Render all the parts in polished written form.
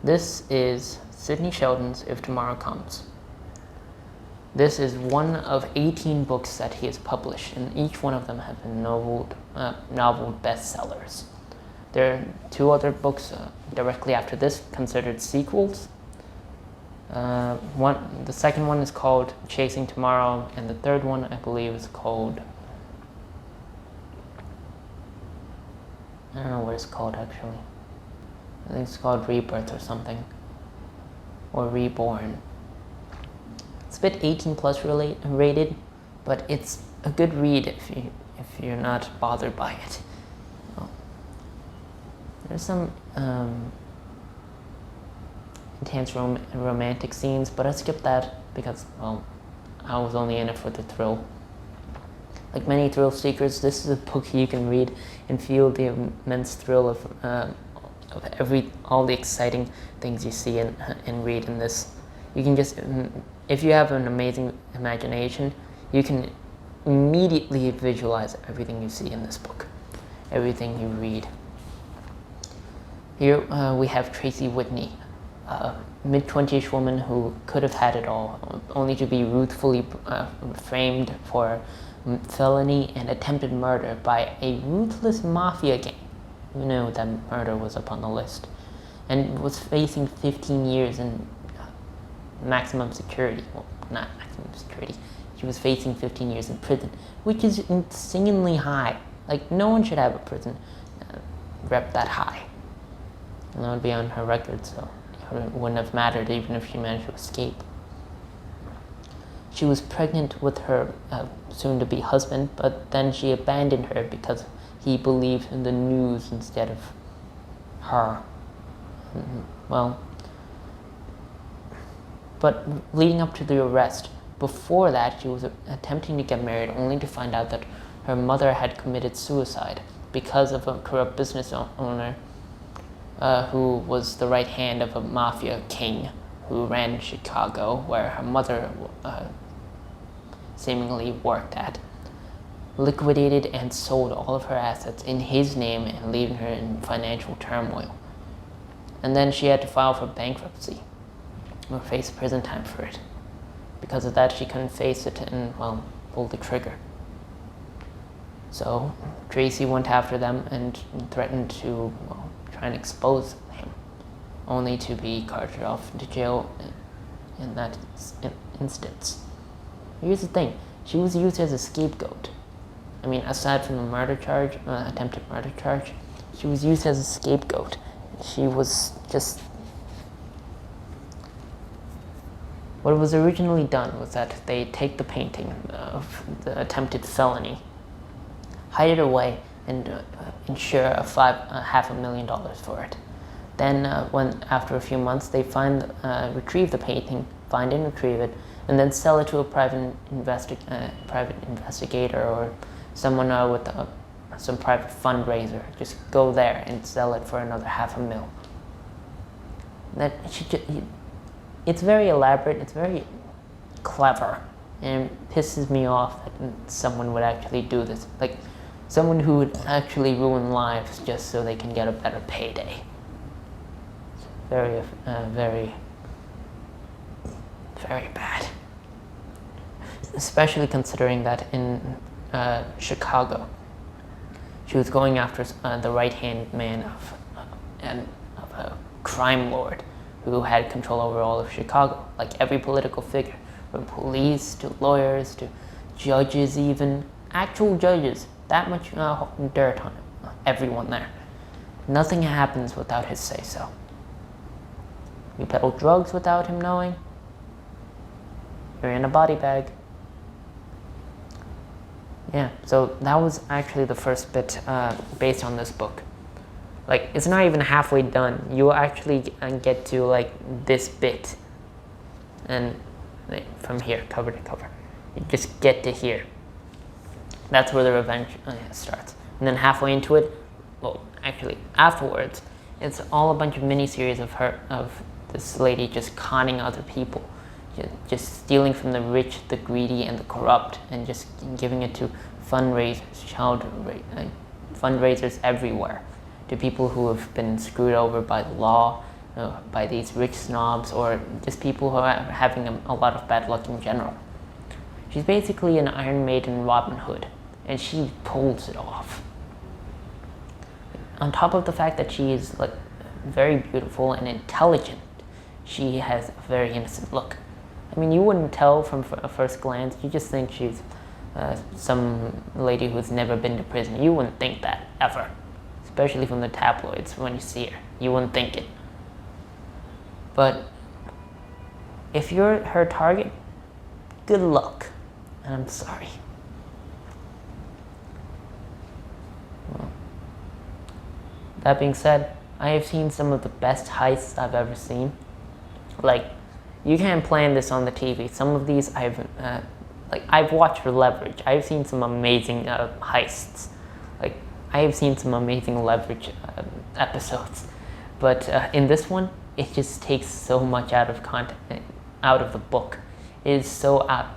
This is Sidney Sheldon's If Tomorrow Comes. This is one of 18 books that he has published, and each one of them have been novel bestsellers. There are two other books directly after this considered sequels. The second one is called Chasing Tomorrow, and the third one I believe is called, I don't know what it's called actually. I think it's called Rebirth or something, or Reborn. It's a bit 18 plus rated, but it's a good read if you're not bothered by it. There's some intense romantic scenes, but I skipped that because, well, I was only in it for the thrill. Like many thrill seekers, this is a book you can read and feel the immense thrill of all the exciting things you see and read in this. You can just, if you have an amazing imagination, you can immediately visualize everything you see in this book, everything you read. Here we have Tracy Whitney, a mid-20ish woman who could have had it all, only to be ruthlessly framed for felony and attempted murder by a ruthless mafia gang. You know that murder was up on the list, and was facing 15 years in maximum security. Well, not maximum security. She was facing 15 years in prison, which is insanely high. Like, no one should have a prison rep that high. And that would be on her record, so it wouldn't have mattered even if she managed to escape. She was pregnant with her soon-to-be husband, but then she abandoned her because he believed in the news instead of her. Well, but leading up to the arrest, before that she was attempting to get married, only to find out that her mother had committed suicide because of a corrupt business owner who was the right hand of a mafia king who ran Chicago, where her mother seemingly worked at. Liquidated and sold all of her assets in his name and leaving her in financial turmoil. And then she had to file for bankruptcy or face prison time for it. Because of that, she couldn't face it and, well, pulled the trigger. So Tracy went after them and threatened to, well, try and expose him, only to be carted off into jail in that instance. Here's the thing, she was used as a scapegoat. I mean, aside from the murder charge, attempted murder charge, she was used as a scapegoat. She was just... What was originally done was that they take the painting of the attempted felony, hide it away, and insure $500,000 for it. Then, when after a few months, they retrieve the painting, find and retrieve it, and then sell it to a private investigator or someone with some private fundraiser. Just go there and sell it for another $500,000. It's very elaborate. It's very clever, and it pisses me off that someone would actually do this. Like, someone who would actually ruin lives just so they can get a better payday. Very, very, very bad. Especially considering that in Chicago, she was going after the right-hand man of a crime lord who had control over all of Chicago. Like every political figure, from police to lawyers to judges, even actual judges. That much dirt on him. Everyone there. Nothing happens without his say-so. You peddle drugs without him knowing, you're in a body bag. Yeah, so that was actually the first bit based on this book. Like, it's not even halfway done. You actually get to, like, this bit. And from here, cover to cover. You just get to here. That's where the revenge starts. And then halfway into it, well, actually, afterwards, it's all a bunch of miniseries of this lady just conning other people. Just stealing from the rich, the greedy, and the corrupt, and just giving it to fundraisers everywhere, to people who have been screwed over by the law, by these rich snobs or just people who are having a lot of bad luck in general. She's basically an Iron Maiden Robin Hood, and she pulls it off. On top of the fact that she is like very beautiful and intelligent, she has a very innocent look. I mean, you wouldn't tell from a first glance. You just think she's some lady who's never been to prison. You wouldn't think that, ever. Especially from the tabloids when you see her. You wouldn't think it. But if you're her target, good luck. And I'm sorry. Well, that being said, I have seen some of the best heists I've ever seen. Like, you can't plan this on the TV. Some of these I've watched for Leverage. I've seen some amazing heists. Like, I have seen some amazing Leverage episodes. But in this one, it just takes so much out of the book. It is so out.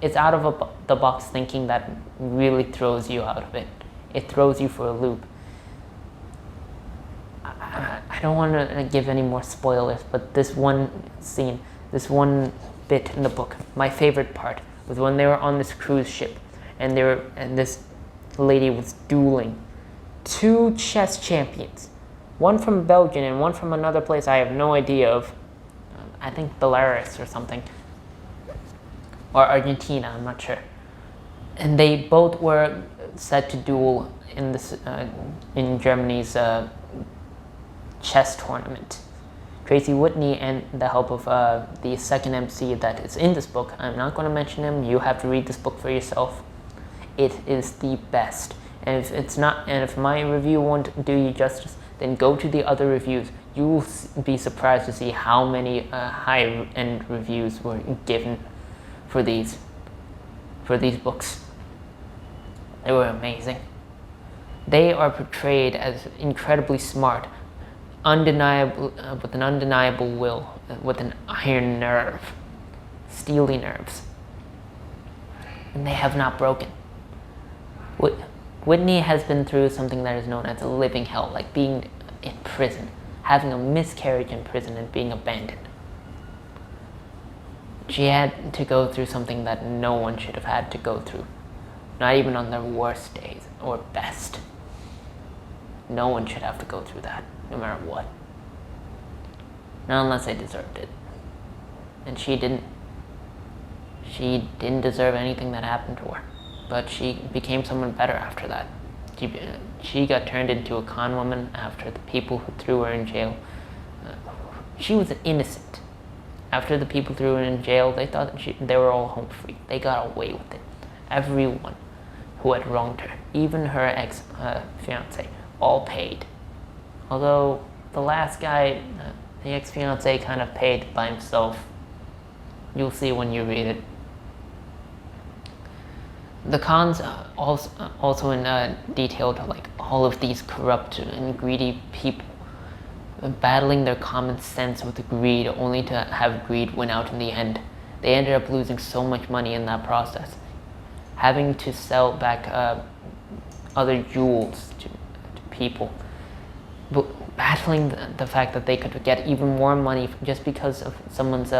It's out of the box thinking that really throws you out of it. It throws you for a loop. I don't want to give any more spoilers, but this one scene, this one bit in the book, my favorite part was when they were on this cruise ship, and this lady was dueling two chess champions, one from Belgium and one from another place I have no idea of. I think Belarus or something, or Argentina, I'm not sure. And they both were set to duel in Germany's chess tournament. Tracy Whitney, and the help of the second MC that is in this book, I'm not going to mention him. You have to read this book for yourself. It is the best. And if it's not, and if my review won't do you justice, then go to the other reviews. You will be surprised to see how many high-end reviews were given for these books. They were amazing. They are portrayed as incredibly smart, undeniable, with an undeniable will, with an iron nerve, steely nerves, and they have not broken. Whitney has been through something that is known as a living hell, like being in prison, having a miscarriage in prison, and being abandoned. She had to go through something that no one should have had to go through, not even on their worst days or best. No one should have to go through that, no matter what. Not unless they deserved it. And she didn't. She didn't deserve anything that happened to her. But she became someone better after that. She got turned into a con woman after the people who threw her in jail. She was innocent. After the people threw her in jail, they thought that they were all home free. They got away with it. Everyone who had wronged her, even her ex-fiance, all paid. Although the last guy, the ex-fiance, kind of paid by himself. You'll see when you read it. The cons also detailed like all of these corrupt and greedy people battling their common sense with greed, only to have greed win out in the end. They ended up losing so much money in that process, having to sell back other jewels to people, but battling the fact that they could get even more money just because of someone's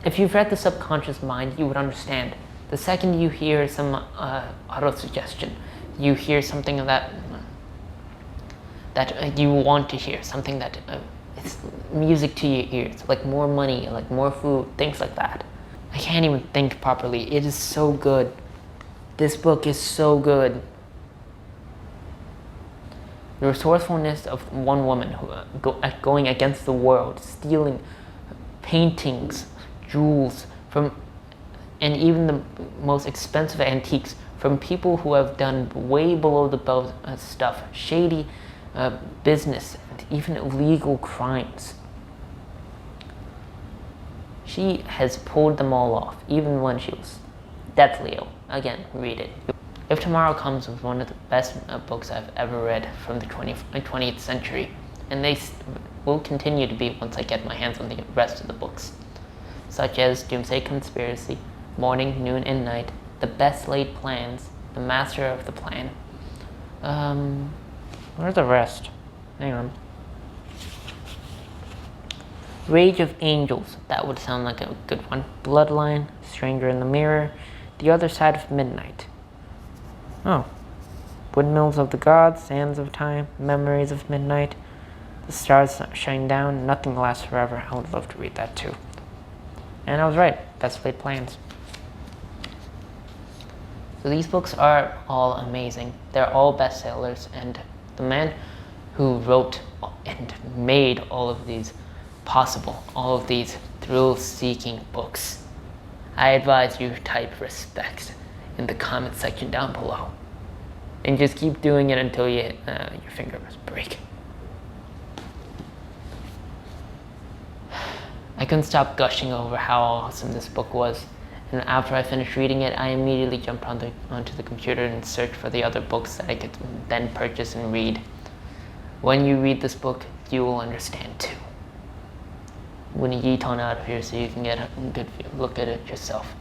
if you've read The Subconscious Mind, you would understand. The second you hear some auto-suggestion, you hear something that you want to hear, something that is music to your ears, like more money, like more food, things like that. I can't even think properly. It is so good. This book is so good. The resourcefulness of one woman who going against the world, stealing paintings, jewels and even the most expensive antiques from people who have done way below the belt stuff, shady business, and even illegal crimes. She has pulled them all off, even when she was deathly ill. Again, read it. If Tomorrow Comes was one of the best books I've ever read from the 20th century, and they will continue to be once I get my hands on the rest of the books, such as Doomsday Conspiracy, Morning, Noon, and Night, The Best Laid Plans, The Master of the Plan. What are the rest? Hang on. Rage of Angels. That would sound like a good one. Bloodline. Stranger in the Mirror. The Other Side of Midnight. Oh. Windmills of the Gods. Sands of Time. Memories of Midnight. The Stars Shine Down. Nothing Lasts Forever. I would love to read that too. And I was right. Best Laid Plans. So these books are all amazing. They're all bestsellers, and the man who wrote and made all of these possible, all of these thrill-seeking books, I advise you type respect in the comment section down below. And just keep doing it until your fingers break. I couldn't stop gushing over how awesome this book was. And after I finished reading it, I immediately jumped onto the computer and searched for the other books that I could then purchase and read. When you read this book, you will understand too. I'm gonna yeet on out of here so you can get a good look at it yourself.